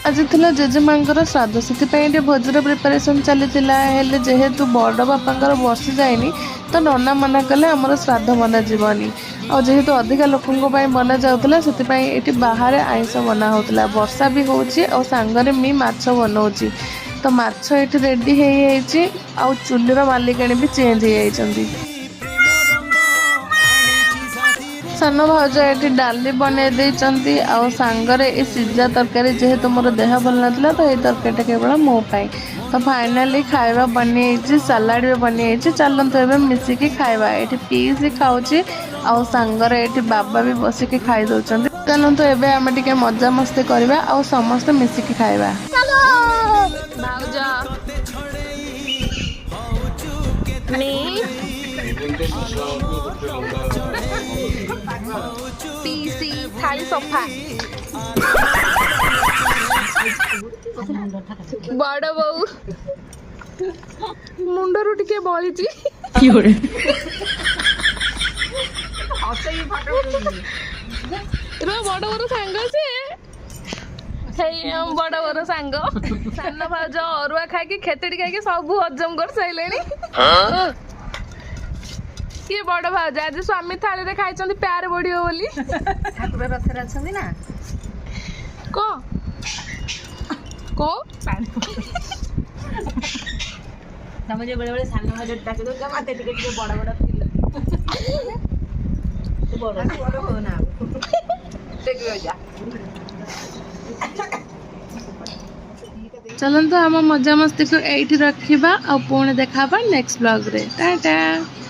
आज थिला जेजेमांकर श्राद्ध से भोजर प्रिपेरेसन चली जेहेतु बड़ बापांकर बसी जाए तो नना मना कले आमर श्राद्ध बना जीवनी जेहेतु अधिका लोकों बना जाऊला से बाहर आइंस बना होता वर्षा भी हो सांगरे मी माछ बनाऊँगी तो माछ ये रेडी हो चुलीर मालिकाणी भी चेंज हो सान भाज ये डाली बनई देती आउ सांगरे ये सिजा तरकारी जेहेतु मोर देह भल ना तो ये तरकारी केवल मोपाई तो फाइनाली खाଇବା बनी सालाड भी बनी चलते ए मिसिकी खाଇବା ये पीसी खाऊँ आउ सांगरे ये बाबा भी बसिकी खाई दौरान चलते एवं आम टे मजा मस्ती करवा आ समस्ते मिसिकी खाଇବା पीसी थाली सफा बड़ बो मुंडरू टिके बड़ी बड़ बड़ सांग से बड़ बड़ सांग सान भाज अरुआ खाई खेतड़ी खाई सब हजम कर सारे किए बड़ भाज आज स्वामी थाली रे खाई प्यार बढ़ियो बोली ठाकुर रथरे अछंदी ना को को समझे बड़े बड़े सान भाज डाके दो माते टिके टिके बड़ बड़ फिल तो बड़ हो ना टेक जा चलते आम मजा मस्ती को यही रखा और पुणी देखा नेक्स्ट ब्लॉग रे टाटा।